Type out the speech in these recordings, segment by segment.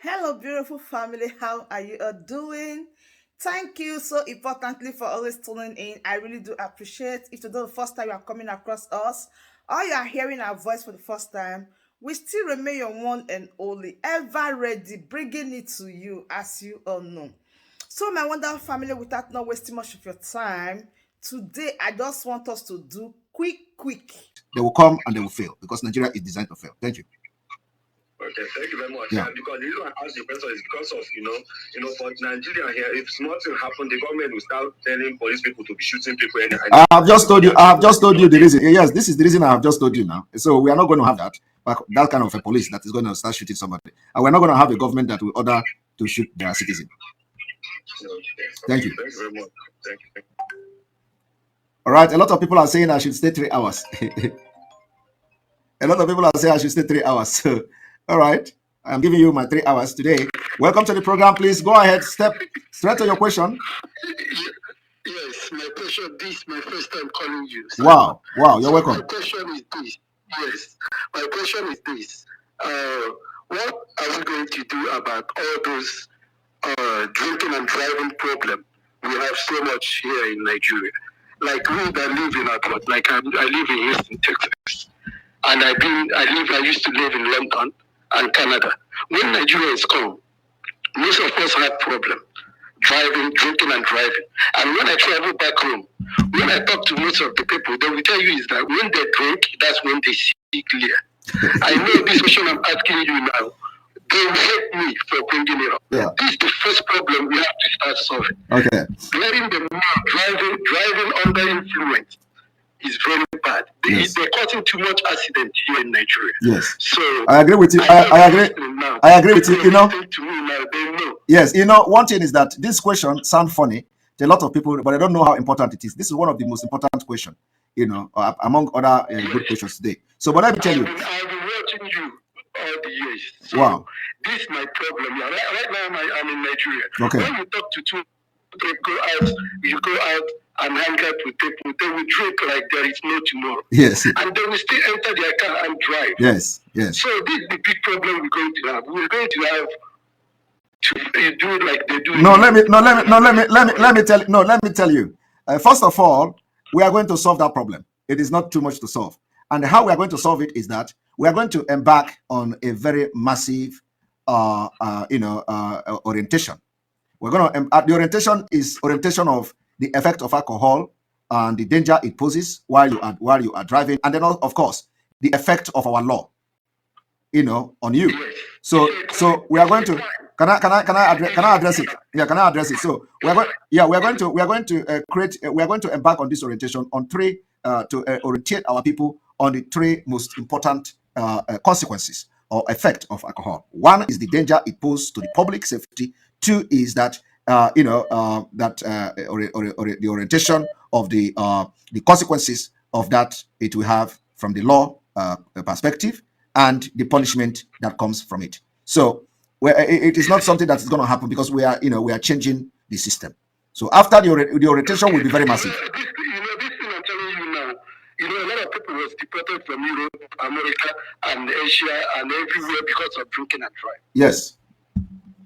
Hello, beautiful family. How are you all doing? Thank you so importantly for always tuning in. I really do appreciate. If today the first time you are coming across us, or you are hearing our voice for the first time, we still remain your one and only, ever ready, bringing it to you as you all know. So, my wonderful family, without not wasting much of your time, today I just want us to do quick. They will come and they will fail because Nigeria is designed to fail. Thank you. Okay, thank you very much. Yeah. Because the reason I asked the question is because of for Nigeria here, if nothing happen, the government will start telling police people to be shooting people. I have just told you. I have just told you the reason. Yes, this is the reason I have just told you now. So we are not going to have that kind of a police that is going to start shooting somebody, and we're not going to have a government that will order to shoot their citizens. Thank you. Thank you very much. Thank you. All right. A lot of people are saying I should stay 3 hours. A lot of people are saying I should stay 3 hours. So, all right. I'm giving you my 3 hours today. Welcome to the program. Please go ahead. Step straight to your question. Yes, my question. This is my first time calling you. So, wow. You're welcome. My question is this. Yes, my question is this. What are we going to do about all those drinking and driving problem we have so much here in Nigeria? Like we that live in Airport, like I live in Houston, Texas, and I used to live in London and Canada. When Nigerians come, most of us have problem drinking and driving. And when I travel back home, when I talk to most of the people, they will tell you is that when they drink, that's when they see clear. I know this question I'm asking you now, they will hate me for bringing it up. Yeah. This is the first problem we have to start solving. Okay. Letting them know driving under influence is very bad. Yes. They're causing too much accident here in Nigeria. Yes. So I agree with you. I agree with you. You know. Yes. You know, one thing is that this question sounds funny to a lot of people, but I don't know how important it is. This is one of the most important questions, among other good questions today. So, but let me tell you. I've been watching you all the years. So wow. This is my problem. Right now, I'm in Nigeria. Okay. When you talk to two people, you go out and hang out with people, they will drink like there is no tomorrow. Yes. And they will still enter their car and drive. Yes. So this is the big problem we're going to have. We're going to have to do it like they do. Let me tell you. First of all, we are going to solve that problem. It is not too much to solve. And how we are going to solve it is that we are going to embark on a very massive, orientation. We're going to the orientation of the effect of alcohol and the danger it poses while you are driving, and then of course the effect of our law, on you. So we are going to. Can I address it? Yeah, can I address it? So we are going to embark on this orientation on three to orientate our people on the three most important consequences or effect of alcohol. One is the danger it poses to the public safety. Two is that the orientation of the consequences of that it will have from the law perspective and the punishment that comes from it. So it is not something that is going to happen because we are changing the system. So after the orientation will be very massive. This thing I'm telling you now, a lot of people was deported from Europe, America, and Asia, and everywhere because of drinking and driving.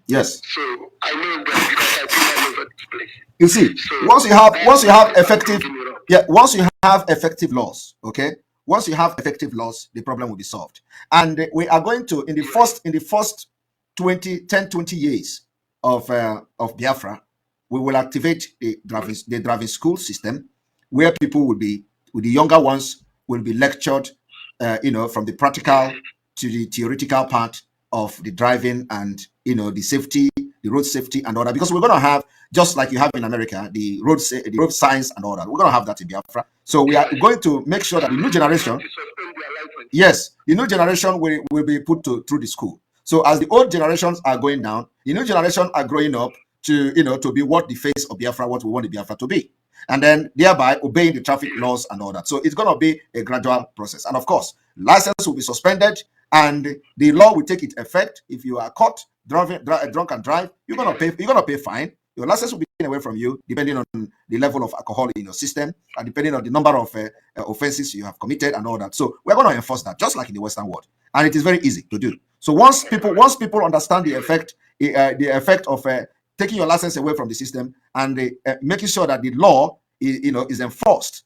Yes. So I know that because I've been all over this place. You see, So once you have effective laws, okay. Once you have effective laws, the problem will be solved. And we are going to in the first 20 years of Biafra, we will activate the driving school system, where people will be, with the younger ones, will be lectured, from the practical to the theoretical part of the driving and the safety, the road safety and all that. Because we're going to have, just like you have in America, the road signs and all that. We're going to have that in Biafra. So we are going to make sure that the new generation, the new generation will be put through the school. So as the old generations are going down, the new generation are growing up to be what the face of Biafra, what we want the Biafra to be, and then thereby obeying the traffic laws and all that. So it's going to be a gradual process, and of course, license will be suspended, and the law will take its effect. If you are caught drunk and drive, you're gonna pay fine. Your license will be taken away from you, depending on the level of alcohol in your system, and depending on the number of offenses you have committed and all that. So we're going to enforce that, just like in the Western world, and it is very easy to do. So once people understand the effect of taking your license away from the system and making sure that the law is enforced,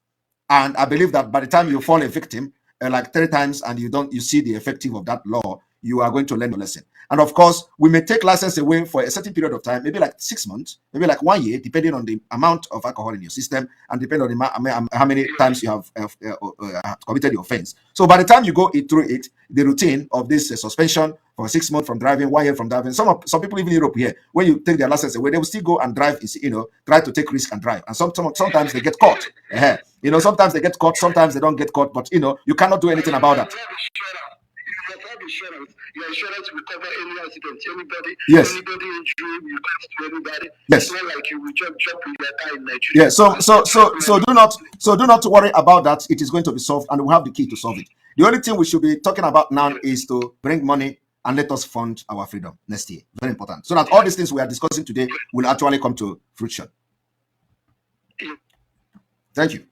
and I believe that by the time you fall a victim like 3 times and you see the effective of that law, you are going to learn a lesson. And of course, we may take license away for a certain period of time, maybe like 6 months, maybe like 1 year, depending on the amount of alcohol in your system and depending on how many times you have committed the offense. So by the time you go through it, the routine of this suspension for 6 months from driving, 1 year from driving, some people even in Europe here, when you take their license away, they will still go and drive, try to take risk and drive. And sometimes they get caught. Sometimes they get caught, sometimes they don't get caught, but you cannot do anything about that. Your insurance will cover any accident, anybody, yes. Anybody injury will cost to anybody. Yes. It's not like you will just jump in your car in Nigeria. Yeah. So do not worry about that. It is going to be solved, and we have the key to solve it. The only thing we should be talking about now is to bring money and let us fund our freedom next year. Very important. So that all these things we are discussing today will actually come to fruition. Thank you.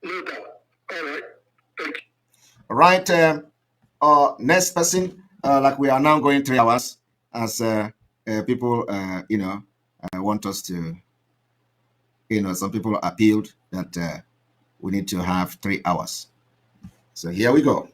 No doubt. All right. Thank you. All right. Next person, like we are now going 3 hours, as people, want us to, some people appealed that we need to have 3 hours. So here we go.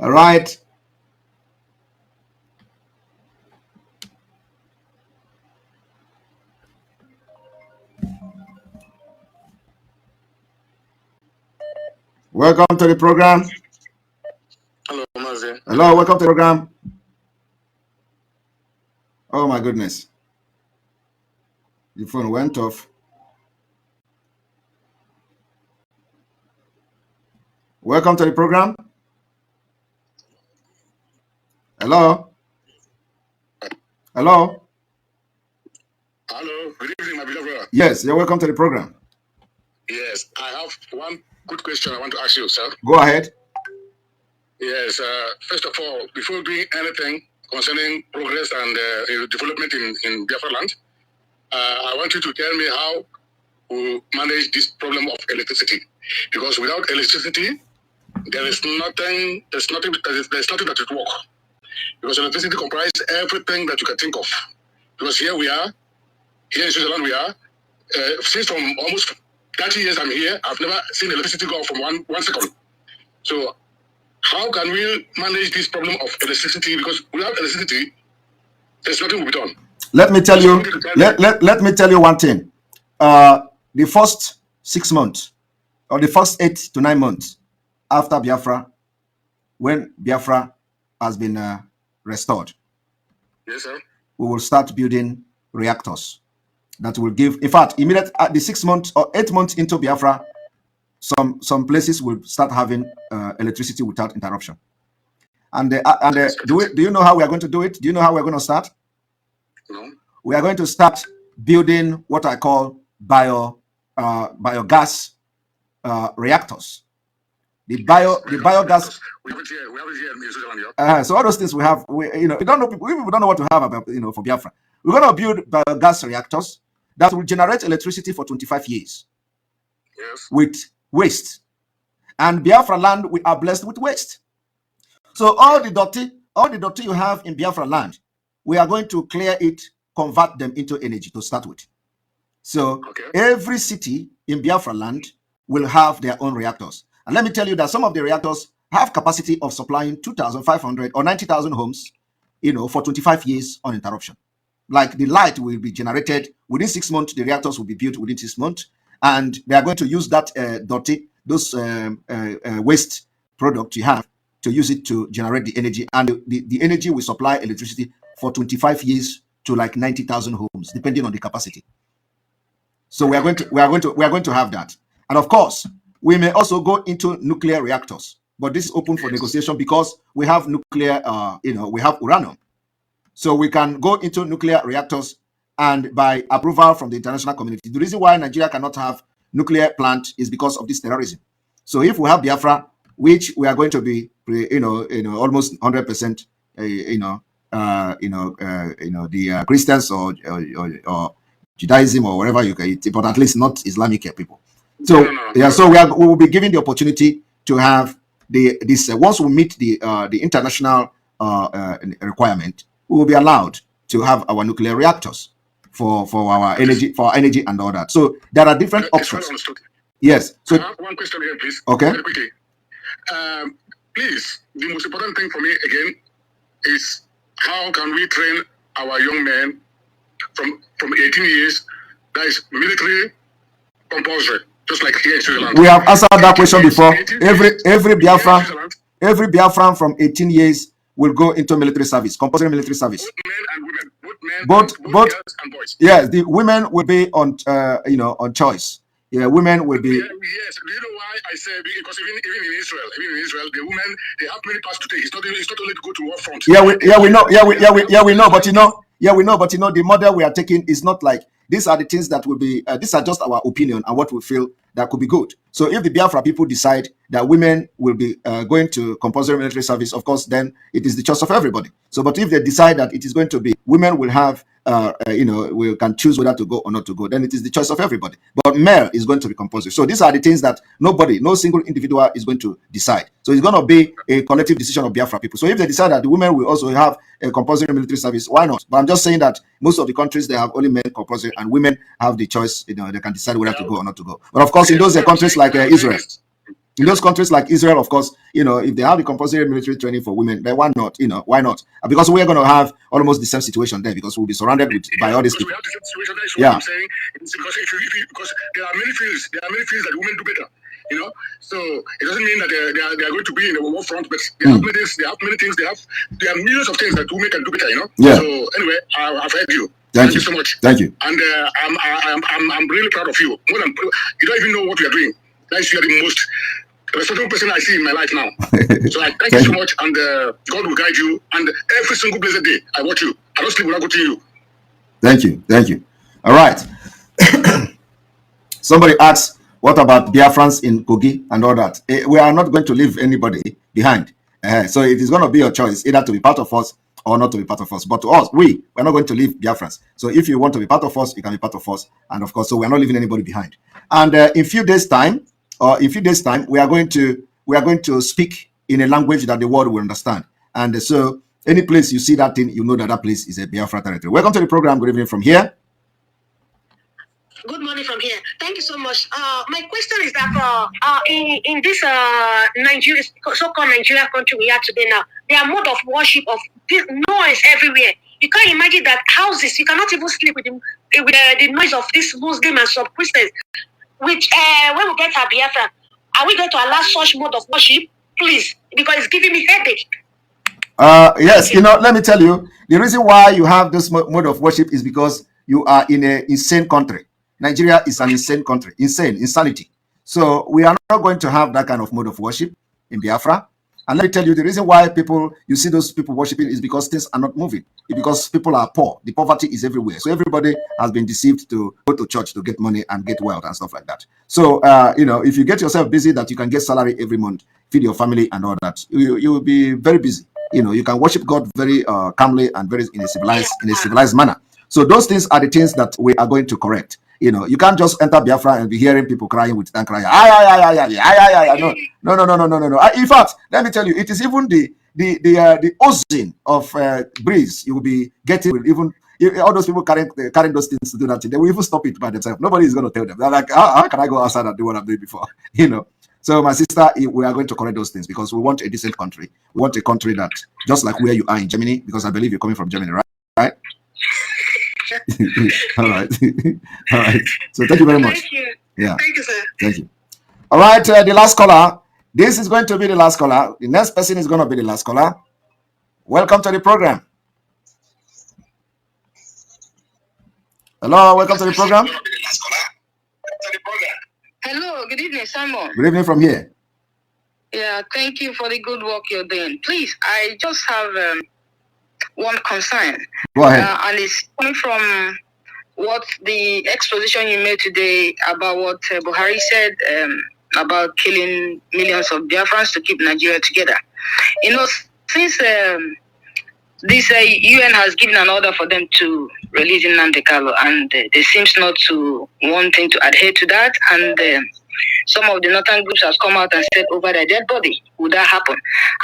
All right. Welcome to the program. Hello, Mazi. Hello, welcome to the program. Oh my goodness. The phone went off. Welcome to the program. Hello. Hello. Hello. Good evening, my beloved. Yes, you're welcome to the program. Yes, I have one good question I want to ask you, sir. Go ahead. Yes. First of all, before doing anything concerning progress and development in Biafra land, I want you to tell me how we manage this problem of electricity. Because without electricity, there's nothing that will work. Because electricity comprises everything that you can think of. Because here in Switzerland we are, since from almost 30 years I'm here, I've never seen electricity go off from one second. So how can we manage this problem of electricity? Because without electricity, there's nothing will be done. Let me tell you. Let me tell you one thing. The first 6 months, or the first 8 to 9 months after Biafra, when Biafra has been restored, yes, sir, we will start building reactors that will give. In fact, immediate at the 6 months or 8 months into Biafra, some places will start having electricity without interruption. And do you know how we are going to do it? Do you know how we're going to start? No. We are going to start building what I call biogas reactors. The biogas. We have it here in Switzerland. So all those things we have, we don't know. We don't know what to have about for Biafra. We're going to build biogas reactors that will generate electricity for 25 years. Yes. With waste. And Biafra land, we are blessed with waste. So all the dirty you have in Biafra land, we are going to clear it, convert them into energy to start with. So every city in Biafra land will have their own reactors. And let me tell you that some of the reactors have capacity of supplying 2,500 or 90,000 homes, for 25 years on interruption. Like the light will be generated within 6 months, the reactors will be built within 6 months, and they are going to use that those waste product you have to use it to generate the energy, and the energy will supply electricity for 25 years to like 90,000 homes, depending on the capacity. So we are going to have that, and of course, we may also go into nuclear reactors, but this is open for negotiation because we have nuclear, we have uranium, so we can go into nuclear reactors and by approval from the international community. The reason why Nigeria cannot have nuclear plant is because of this terrorism. So if we have Biafra, which we are going to be, almost 100%, the Christians or Judaism or wherever you can, but at least not Islamic people. So so we will be given the opportunity to have this. Once we meet the international requirement, we will be allowed to have our nuclear reactors for our energy and all that. So there are different options. Yes. So one question here, please. Okay. Very quickly. Please, the most important thing for me again is how can we train our young men from 18 years? That is military compulsory, just like here in Switzerland. We have answered that question before. Every Biafran from 18 years will go into military service, compulsory military service. Both men and women, both girls and boys. Yes, the women will be on on choice. Yeah, women will be. Yes, do you know why I say? Because even in Israel, the women, they have many parts to take. It's not only to go to war front. We know, but the model we are taking is not like these are the things that will be. These are just our opinion and what we feel that could be good. So if the Biafra people decide that women will be going to compulsory military service, of course, then it is the choice of everybody. So, but if they decide that it is going to be women will have, we can choose whether to go or not to go, then it is the choice of everybody. But male is going to be compulsory. So these are the things that no single individual is going to decide. So it's going to be a collective decision of Biafra people. So if they decide that the women will also have a compulsory military service, why not? But I'm just saying that most of the countries, they have only men compulsory and women have the choice, they can decide whether to go or not to go. But of course, in those countries like Israel, of course, if they have the compulsory military training for women, then why not? Why not? Because we are going to have almost the same situation there because we'll be surrounded by all these people. We have the same situation. That's what I'm saying. It's because there are many fields. There are many fields that women do better. So it doesn't mean that they are going to be in the war front, but they have many things. There are millions of things that women can do better. Yeah. So anyway, I've heard you. Thank you so much. Thank you. And I'm really proud of you. You don't even know what you are doing. That's you are the most responsible person I see in my life now. So I thank you so much, and God will guide you. And every single blessed day, I watch you. I don't sleep without watching you. Thank you. All right. Somebody asks, what about Biafrans in Kogi and all that? We are not going to leave anybody behind. So it is going to be your choice, either to be part of us or not to be part of us. But to us, we're not going to leave Biafrans. So if you want to be part of us, you can be part of us. And of course, so we're not leaving anybody behind. And in a few days' time, we are going to speak in a language that the world will understand. And so any place you see that thing, you know that place is a Biafra territory. Welcome to the program. Good evening from here. Good morning from here. Thank you so much. My question is that in this Nigeria, so-called Nigeria country we are today now, there are mode of worship of this noise everywhere. You can't imagine that houses, you cannot even sleep with the noise of this Muslim and some Christians. Which when we get our Biafra, are we going to allow such mode of worship? Please, because it's giving me headache. Yes, let me tell you, the reason why you have this mode of worship is because you are in an insane country. Nigeria is an insane country, insanity. So we are not going to have that kind of mode of worship in Biafra. And let me tell you, the reason why you see those people worshiping is because things are not moving. It's because people are poor. The poverty is everywhere. So everybody has been deceived to go to church to get money and get wealth and stuff like that. So, if you get yourself busy that you can get salary every month, feed your family and all that, you will be very busy. You can worship God very calmly and very in a civilized manner. So those things are the things that we are going to correct. You can't just enter Biafra and be hearing people crying with tongue crying. No. In fact, let me tell you, it is even the oozing of breeze you will be getting with even all those people carrying those things to do that. They will even stop it by themselves. Nobody is going to tell them. They're like, how can I go outside and do what I'm doing before? So my sister, we are going to correct those things because we want a decent country. We want a country that, just like where you are in Germany, because I believe you're coming from Germany, right? All right. So thank you very much. Thank you. Yeah. Thank you, sir. Thank you. All right, the last caller. This is going to be the last caller. The next person is going to be the last caller. Welcome to the program. Hello, welcome to the program. Hello, good evening, Simon. Good evening from here. Yeah, thank you for the good work you're doing. Please, I just have one concern. Go ahead. And it's coming from what the exposition you made today about what Buhari said about killing millions of Biafrans to keep Nigeria together. Since this UN has given an order for them to release Nnamdi Kanu, and they seems not to wanting to adhere to that, and some of the northern groups has come out and said over their dead body, would that happen?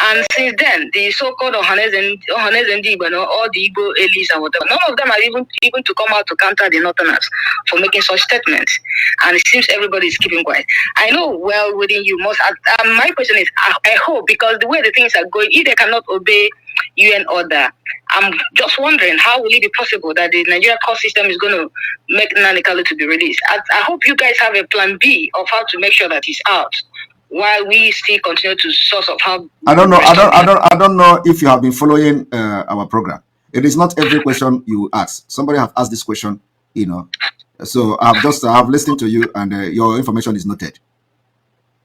And since then, the so-called Ohanes and Igbo, all the Igbo elites and whatever, none of them are even to come out to counter the northerners for making such statements. And it seems everybody is keeping quiet. I know well within you most. My question is, I hope, because the way the things are going, if they cannot obey UN order, I'm just wondering how will it be possible that the Nigeria court system is going to make Nnamdi Kanu to be released. I hope you guys have a plan B of how to make sure that he's out, while we still continue to source of how. I don't know. I don't know if you have been following our program. It is not every question you ask. Somebody have asked this question, So I've listened to you, and your information is noted.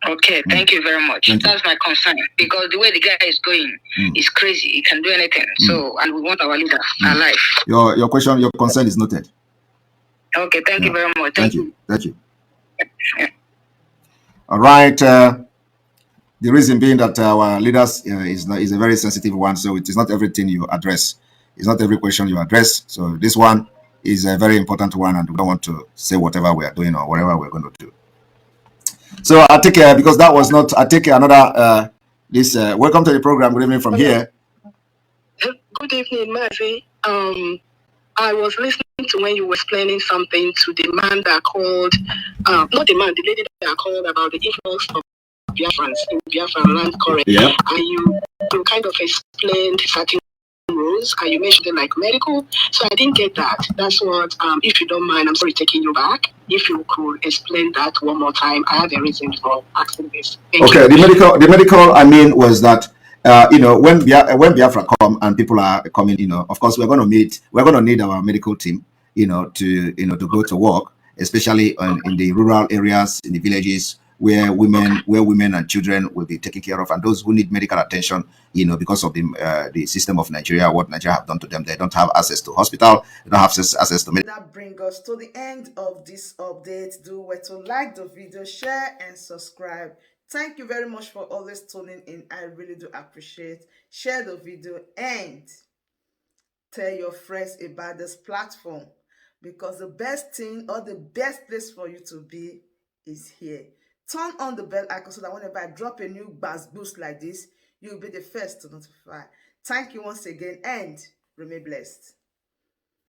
Okay, thank you very much. That's my concern, because the way the guy is going is crazy. He can do anything. So, and we want our leader alive. Your question, your concern is noted. Okay, thank you very much. Thank you. Yeah. All right. The reason being that our leaders is a very sensitive one, so it is not everything you address. It's not every question you address. So this one is a very important one, and we don't want to say whatever we are doing or whatever we're going to do. So I take because that was not. I take another. Welcome to the program. Good evening from here. Good evening, Mazi. I was listening to when you were explaining something to the man that called, not the man, the lady that called about the influence of Biafrans in Biafra land, correct? Yeah. And you kind of explained certain rules, and you mentioned it like medical. So I didn't get that. That's what, if you don't mind, I'm sorry taking you back. If you could explain that one more time, I have a reason for asking this. Okay, the medical I mean was that when Biafra come and people are coming, of course we're going to need our medical team, to go to work, especially in the rural areas, in the villages where women and children will be taken care of, and those who need medical attention, because of the system of Nigeria, what Nigeria have done to them, they don't have access to hospital, they don't have access to medical. That brings us to the end of this update. Do where to like the video, share and subscribe. Thank you very much for always tuning in. I really do appreciate. Share the video and tell your friends about this platform, because the best thing or the best place for you to be is here. Turn on the bell icon so that whenever I drop a new boost like this, you'll be the first to notify. Thank you once again and remain blessed.